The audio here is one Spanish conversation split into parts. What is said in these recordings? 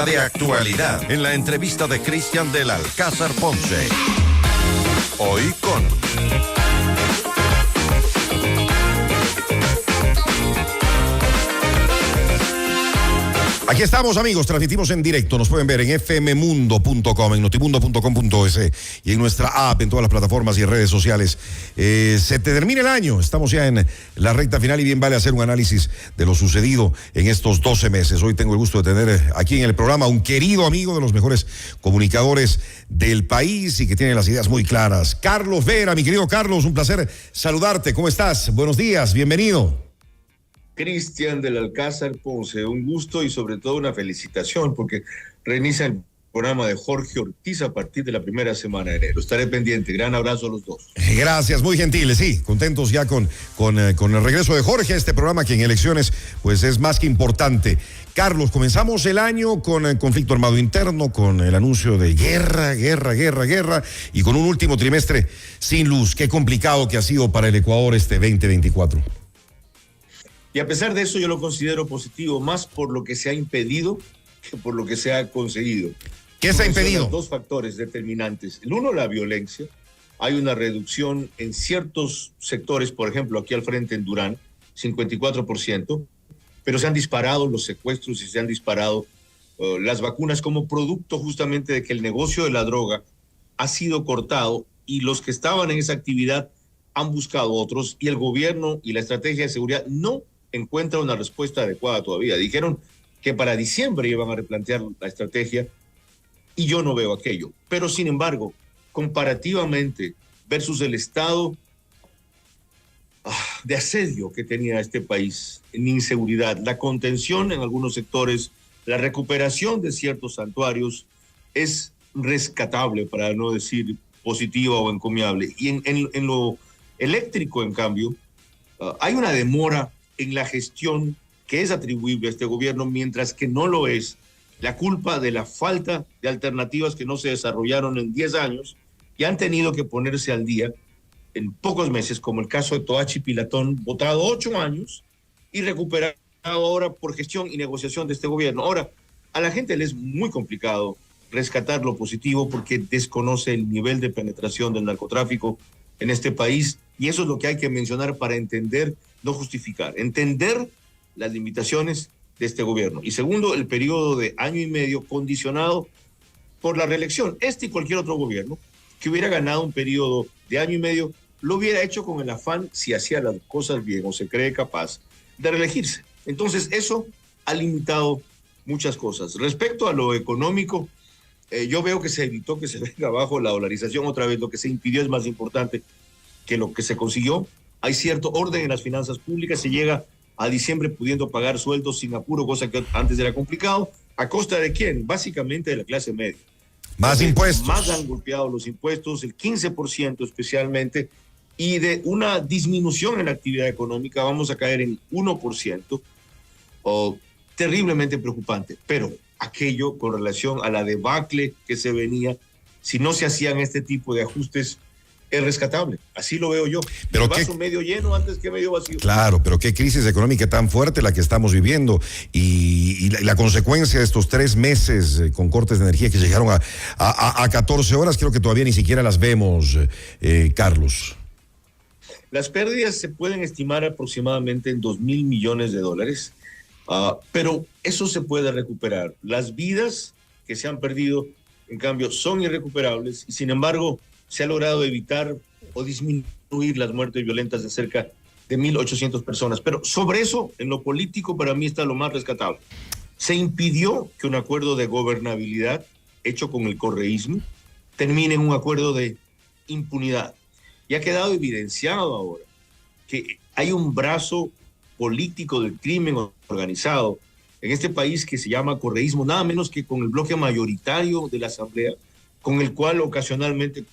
tema de actualidad en la entrevista de Cristian del Alcázar Ponce. Hoy con... Aquí estamos, amigos, transmitimos en directo, nos pueden ver en fmmundo.com, en notimundo.com.es y en nuestra app, en todas las plataformas y redes sociales. Se termina el año, estamos ya en la recta final y bien vale hacer un análisis de lo sucedido en estos 12 meses. Hoy tengo el gusto de tener aquí en el programa a un querido amigo de los mejores comunicadores del país y que tiene las ideas muy claras. Carlos Vera, mi querido Carlos, un placer saludarte, ¿cómo estás? Buenos días, bienvenido. Cristian del Alcázar Ponce, un gusto y sobre todo una felicitación porque reinicia el programa de Jorge Ortiz a partir de la primera semana de enero. Estaré pendiente. Gran abrazo a los dos. Gracias, muy gentiles, sí, contentos ya con el regreso de Jorge a este programa que en elecciones pues es más que importante. Carlos, comenzamos el año con el conflicto armado interno, con el anuncio de guerra y con un último trimestre sin luz. Qué complicado que ha sido para el Ecuador este 2024. Y a pesar de eso yo lo considero positivo, más por lo que se ha impedido que por lo que se ha conseguido. ¿Qué se ha impedido? Dos factores determinantes. El uno, la violencia. Hay una reducción en ciertos sectores, por ejemplo, aquí al frente en Durán, 54%, pero se han disparado los secuestros y se han disparado las vacunas como producto justamente de que el negocio de la droga ha sido cortado y los que estaban en esa actividad han buscado otros y el gobierno y la estrategia de seguridad no encuentra una respuesta adecuada todavía. Dijeron que para diciembre iban a replantear la estrategia y yo no veo aquello. Pero sin embargo, comparativamente versus el estado de asedio que tenía este país, en inseguridad, la contención en algunos sectores, la recuperación de ciertos santuarios es rescatable, para no decir positiva o encomiable. Y en lo eléctrico, en cambio, hay una demora en la gestión que es atribuible a este gobierno, mientras que no lo es la culpa de la falta de alternativas que no se desarrollaron en 10 años y han tenido que ponerse al día en pocos meses, como el caso de Toachi Pilatón, votado 8 años y recuperado ahora por gestión y negociación de este gobierno. Ahora, a la gente le es muy complicado rescatar lo positivo porque desconoce el nivel de penetración del narcotráfico en este país y eso es lo que hay que mencionar para entender, no justificar, entender las limitaciones de este gobierno. Y segundo, el periodo de año y medio condicionado por la reelección. Este y cualquier otro gobierno que hubiera ganado un periodo de año y medio lo hubiera hecho con el afán, si hacía las cosas bien o se cree capaz, de reelegirse. Entonces eso ha limitado muchas cosas. Respecto a lo económico, yo veo que se evitó que se venga abajo la dolarización otra vez. Lo que se impidió es más importante que lo que se consiguió. Hay cierto orden en las finanzas públicas, se llega a diciembre pudiendo pagar sueldos sin apuro, cosa que antes era complicado. ¿A costa de quién? Básicamente de la clase media. Más impuestos. Más han golpeado los impuestos, el 15% especialmente, y de una disminución en la actividad económica vamos a caer en 1%, terriblemente preocupante. Pero aquello con relación a la debacle que se venía, si no se hacían este tipo de ajustes, es rescatable, así lo veo yo. Pero el vaso medio lleno antes que medio vacío. Claro, pero qué crisis económica tan fuerte la que estamos viviendo y la consecuencia de estos 3 meses con cortes de energía que llegaron a 14 horas, creo que todavía ni siquiera las vemos, Carlos. Las pérdidas se pueden estimar aproximadamente en $2,000 millones, pero eso se puede recuperar. Las vidas que se han perdido, en cambio, son irrecuperables y sin embargo se ha logrado evitar o disminuir las muertes violentas de cerca de 1,800 personas. Pero sobre eso, en lo político, para mí está lo más rescatable. Se impidió que un acuerdo de gobernabilidad hecho con el correísmo termine en un acuerdo de impunidad. Y ha quedado evidenciado ahora que hay un brazo político del crimen organizado en este país que se llama correísmo, nada menos que con el bloque mayoritario de la Asamblea, con el cual ocasionalmente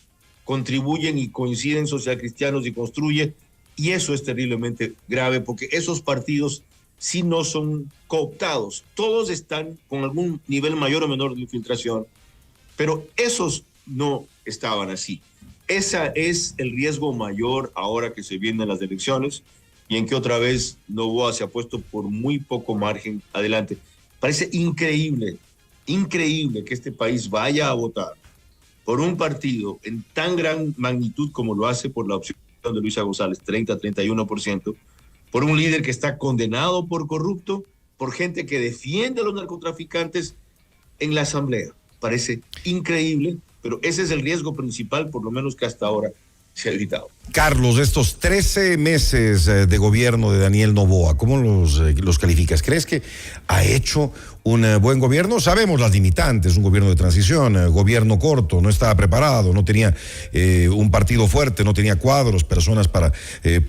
contribuyen y coinciden socialcristianos y construye, y eso es terriblemente grave porque esos partidos sí no son cooptados, todos están con algún nivel mayor o menor de infiltración, pero esos no estaban así. Ese es el riesgo mayor ahora que se vienen las elecciones y en que otra vez Noboa se ha puesto por muy poco margen adelante. Parece increíble increíble que este país vaya a votar por un partido en tan gran magnitud como lo hace por la opción de Luisa González, 30-31%, por un líder que está condenado por corrupto, por gente que defiende a los narcotraficantes en la Asamblea. Parece increíble, pero ese es el riesgo principal, por lo menos que hasta ahora se ha evitado. Carlos, estos 13 meses de gobierno de Daniel Noboa, ¿cómo los calificas? ¿Crees que ha hecho un buen gobierno? Sabemos las limitantes, un gobierno de transición, gobierno corto, no estaba preparado, no tenía un partido fuerte, no tenía cuadros, personas para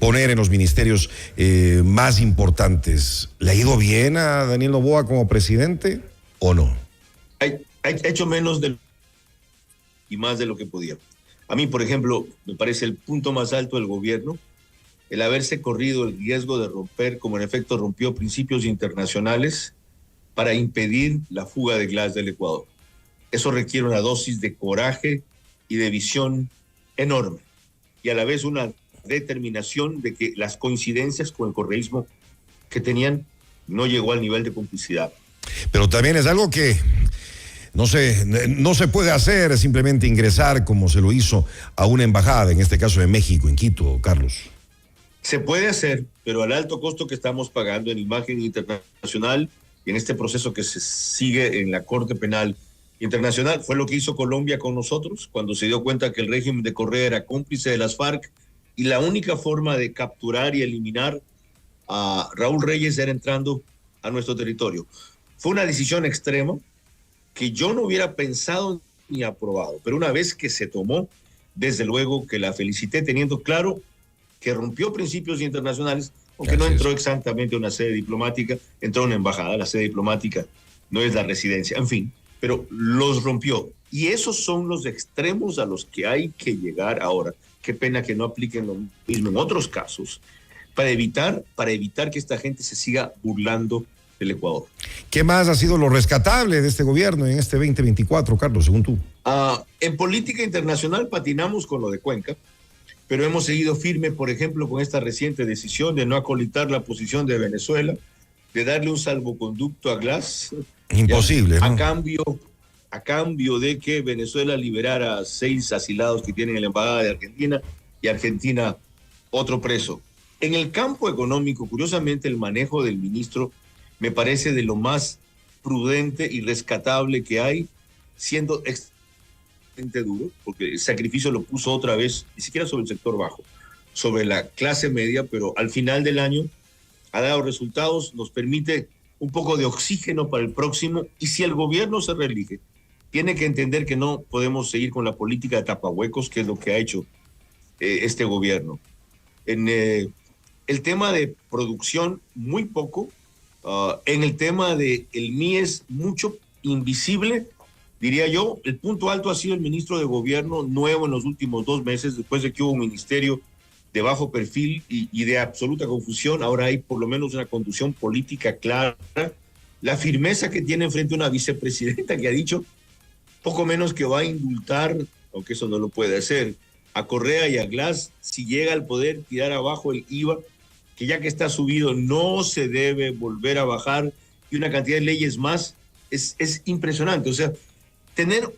poner en los ministerios más importantes. ¿Le ha ido bien a Daniel Noboa como presidente o no? Ha hecho menos y más de lo que podía. A mí, por ejemplo, me parece el punto más alto del gobierno, el haberse corrido el riesgo de romper, como en efecto rompió, principios internacionales para impedir la fuga de gas del Ecuador. Eso requiere una dosis de coraje y de visión enorme, y a la vez una determinación de que las coincidencias con el correísmo que tenían no llegó al nivel de complicidad. Pero también es algo que no se puede hacer simplemente ingresar como se lo hizo a una embajada, en este caso de México, en Quito, Carlos. Se puede hacer, pero al alto costo que estamos pagando en imagen internacional y en este proceso que se sigue en la Corte Penal Internacional. Fue lo que hizo Colombia con nosotros cuando se dio cuenta que el régimen de Correa era cómplice de las FARC y la única forma de capturar y eliminar a Raúl Reyes era entrando a nuestro territorio. Fue una decisión extrema que yo no hubiera pensado ni aprobado, pero una vez que se tomó, desde luego que la felicité, teniendo claro que rompió principios internacionales, aunque no entró exactamente a una sede diplomática, entró a una embajada. La sede diplomática no es la residencia, en fin, pero los rompió. Y esos son los extremos a los que hay que llegar ahora. Qué pena que no apliquen lo mismo en otros casos, para evitar que esta gente se siga burlando del Ecuador. ¿Qué más ha sido lo rescatable de este gobierno en este 2024, Carlos, según tú? En política internacional patinamos con lo de Cuenca, pero hemos seguido firme, por ejemplo, con esta reciente decisión de no acolitar la posición de Venezuela, de darle un salvoconducto a Glass. Imposible, ¿no? A cambio de que Venezuela liberara a 6 asilados que tienen en la embajada de Argentina y Argentina otro preso. En el campo económico, curiosamente, el manejo del ministro me parece de lo más prudente y rescatable que hay, siendo extremadamente duro, porque el sacrificio lo puso otra vez, ni siquiera sobre el sector bajo, sobre la clase media, pero al final del año ha dado resultados, nos permite un poco de oxígeno para el próximo, y si el gobierno se reelige, tiene que entender que no podemos seguir con la política de tapahuecos, que es lo que ha hecho este gobierno. En el tema de producción, muy poco. En el tema del MIES, mucho invisible, diría yo. El punto alto ha sido el ministro de Gobierno nuevo en los últimos 2 meses, después de que hubo un ministerio de bajo perfil y de absoluta confusión. Ahora hay por lo menos una conducción política clara. La firmeza que tiene frente a una vicepresidenta que ha dicho poco menos que va a indultar, aunque eso no lo puede hacer, a Correa y a Glass si llega al poder, tirar abajo el IVA, que ya que está subido no se debe volver a bajar, y una cantidad de leyes más. Es impresionante. O sea, tener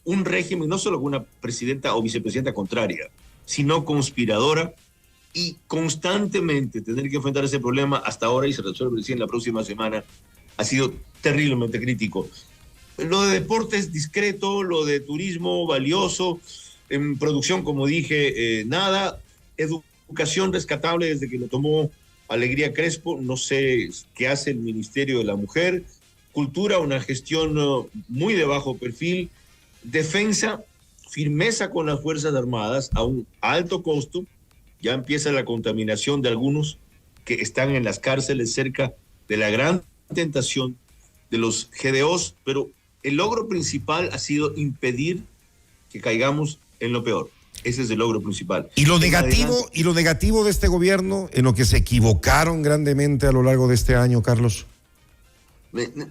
un régimen, no solo con una presidenta o vicepresidenta contraria, sino conspiradora, y constantemente tener que enfrentar ese problema hasta ahora, y se resuelve recién la próxima semana, ha sido terriblemente crítico. Lo de deportes discreto, lo de turismo valioso, en producción, como dije, nada. Educación rescatable desde que lo tomó Alegría Crespo, no sé qué hace el Ministerio de la Mujer. Cultura, una gestión muy de bajo perfil. Defensa, firmeza con las Fuerzas Armadas a un alto costo. Ya empieza la contaminación de algunos que están en las cárceles cerca de la gran tentación de los GDOs, pero el logro principal ha sido impedir que caigamos en lo peor. Ese es el logro principal. ¿Y lo negativo de este gobierno, en lo que se equivocaron grandemente a lo largo de este año, Carlos?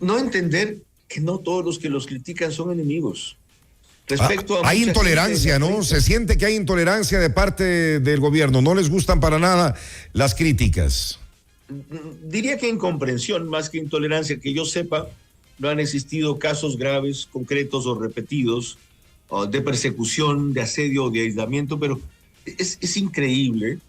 No entender que no todos los que los critican son enemigos. Respecto a hay intolerancia, ¿no? Se siente que hay intolerancia de parte del gobierno. No les gustan para nada las críticas. Diría que incomprensión más que intolerancia. Que yo sepa, no han existido casos graves, concretos o repetidos de persecución, de asedio, de aislamiento, pero es increíble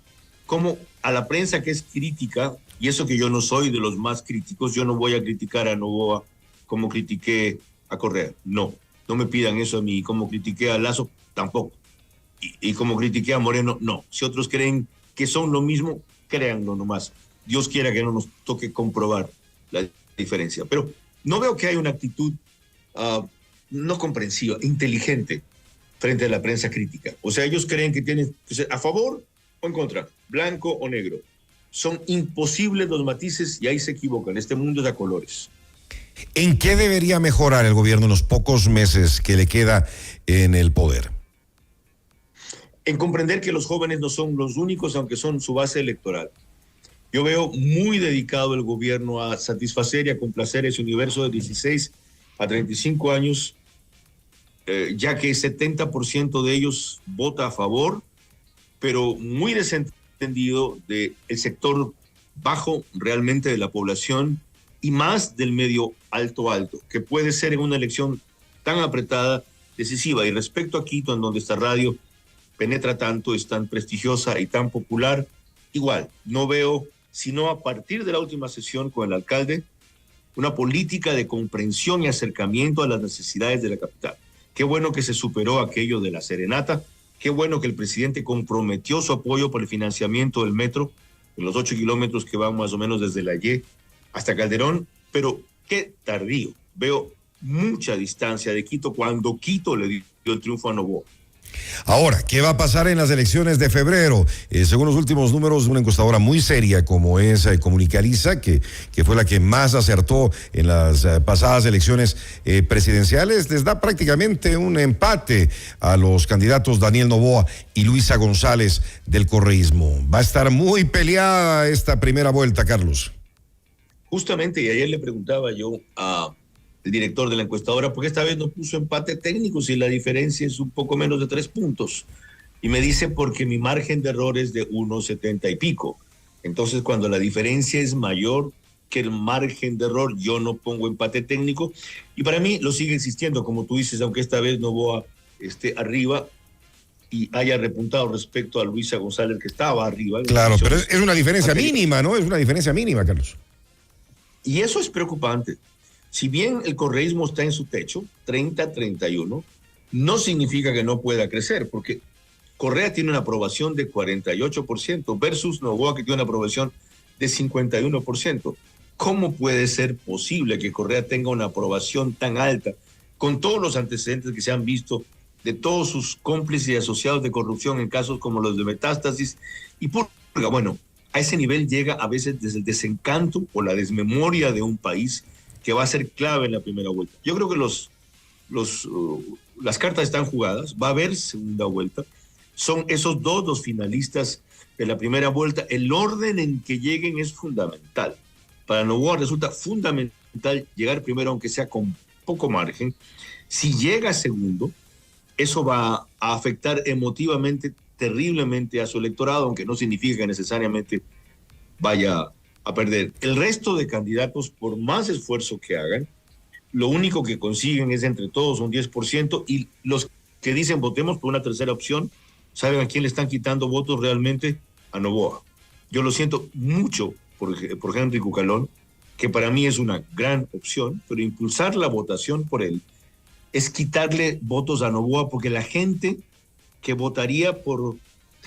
cómo a la prensa que es crítica, y eso que yo no soy de los más críticos, yo no voy a criticar a Noboa como critiqué a Correa, no me pidan eso a mí, como critiqué a Lazo, tampoco, y como critiqué a Moreno, no. Si otros creen que son lo mismo, créanlo nomás. Dios quiera que no nos toque comprobar la diferencia. Pero no veo que haya una actitud no comprensiva, inteligente frente a la prensa crítica. O sea, ellos creen que tienen que ser a favor o en contra, blanco o negro. Son imposibles los matices y ahí se equivocan. Este mundo es a colores. ¿En qué debería mejorar el gobierno en los pocos meses que le queda en el poder? En comprender que los jóvenes no son los únicos, aunque son su base electoral. Yo veo muy dedicado el gobierno a satisfacer y a complacer ese universo de 16 a 35 años, ya que 70% de ellos vota a favor, pero muy desentendido del sector bajo realmente de la población y más del medio alto, que puede ser en una elección tan apretada, decisiva. Y respecto a Quito, en donde esta radio penetra tanto, es tan prestigiosa y tan popular, igual, no veo, sino a partir de la última sesión con el alcalde, una política de comprensión y acercamiento a las necesidades de la capital. Qué bueno que se superó aquello de la serenata, qué bueno que el presidente comprometió su apoyo por el financiamiento del metro, en los 8 kilómetros que van más o menos desde la Y hasta Calderón, pero qué tardío. Veo mucha distancia de Quito cuando Quito le dio el triunfo a Noboa. Ahora, ¿qué va a pasar en las elecciones de febrero? Según los últimos números de una encuestadora muy seria como es Comunicaliza, que fue la que más acertó en las pasadas elecciones presidenciales, les da prácticamente un empate a los candidatos Daniel Noboa y Luisa González del correísmo. Va a estar muy peleada esta primera vuelta, Carlos. Justamente, y ayer le preguntaba yo a el director de la encuestadora, porque esta vez no puso empate técnico si la diferencia es un poco menos de 3 puntos. Y me dice porque mi margen de error es de 1,70 y pico. Entonces, cuando la diferencia es mayor que el margen de error, yo no pongo empate técnico. Y para mí lo sigue existiendo, como tú dices, aunque esta vez Noboa esté arriba y haya repuntado respecto a Luisa González, que estaba arriba. Claro, pero es una diferencia mínima, ¿no? Es una diferencia mínima, Carlos. Y eso es preocupante. Si bien el correísmo está en su techo, 30-31, no significa que no pueda crecer, porque Correa tiene una aprobación de 48% versus Noboa, que tiene una aprobación de 51%. ¿Cómo puede ser posible que Correa tenga una aprobación tan alta con todos los antecedentes que se han visto de todos sus cómplices y asociados de corrupción en casos como los de Metástasis y Purga? Bueno, a ese nivel llega a veces desde el desencanto o la desmemoria de un país que va a ser clave en la primera vuelta. Yo creo que las cartas están jugadas, va a haber segunda vuelta. Son esos dos los finalistas de la primera vuelta. El orden en que lleguen es fundamental. Para Noboa resulta fundamental llegar primero, aunque sea con poco margen. Si llega segundo, eso va a afectar emotivamente terriblemente a su electorado, aunque no significa que necesariamente vaya a perder. El resto de candidatos, por más esfuerzo que hagan, lo único que consiguen es entre todos un 10%, y los que dicen votemos por una tercera opción, ¿saben a quién le están quitando votos realmente? A Noboa. Yo lo siento mucho por Henry Cucalón, que para mí es una gran opción, pero impulsar la votación por él es quitarle votos a Noboa, porque la gente que votaría por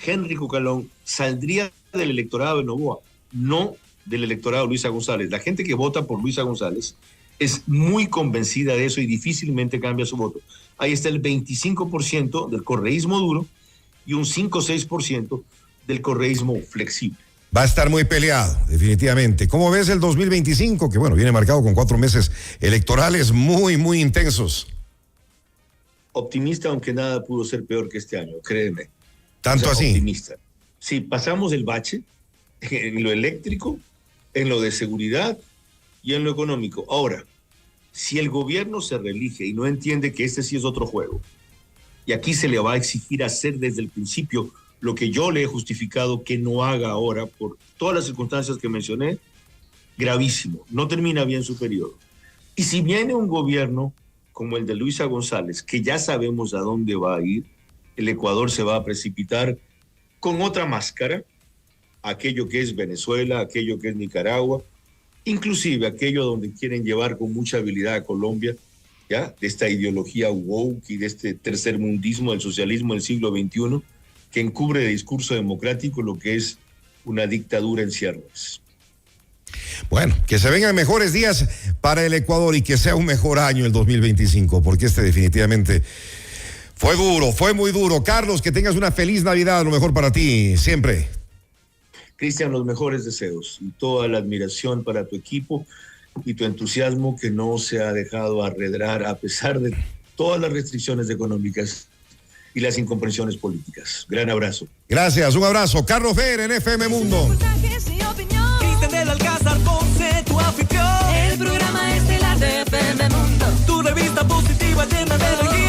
Henry Cucalón saldría del electorado de Noboa, no del electorado de Luisa González. La gente que vota por Luisa González es muy convencida de eso y difícilmente cambia su voto. Ahí está el 25% del correísmo duro y un 5 o 6% del correísmo flexible. Va a estar muy peleado, definitivamente. ¿Cómo ves el 2025? Que bueno, viene marcado con 4 meses electorales muy, muy intensos. Optimista, aunque nada pudo ser peor que este año, créeme. ¿Tanto así? Optimista. Sí, pasamos el bache en lo eléctrico, en lo de seguridad y en lo económico. Ahora, si el gobierno se reelige y no entiende que este sí es otro juego, y aquí se le va a exigir hacer desde el principio lo que yo le he justificado que no haga ahora por todas las circunstancias que mencioné, gravísimo. No termina bien su periodo. Y si viene un gobierno como el de Luisa González, que ya sabemos a dónde va a ir, el Ecuador se va a precipitar con otra máscara, aquello que es Venezuela, aquello que es Nicaragua, inclusive aquello donde quieren llevar con mucha habilidad a Colombia, ¿ya? De esta ideología woke y de este tercermundismo del socialismo del siglo XXI, que encubre de discurso democrático lo que es una dictadura en ciernes. Bueno, que se vengan mejores días para el Ecuador y que sea un mejor año el 2025, porque este definitivamente fue duro, fue muy duro. Carlos, que tengas una feliz Navidad, lo mejor para ti, siempre. Cristian, los mejores deseos y toda la admiración para tu equipo y tu entusiasmo que no se ha dejado arredrar a pesar de todas las restricciones económicas y las incomprensiones políticas. Gran abrazo. Gracias, un abrazo. Carlos Fer en FM Mundo.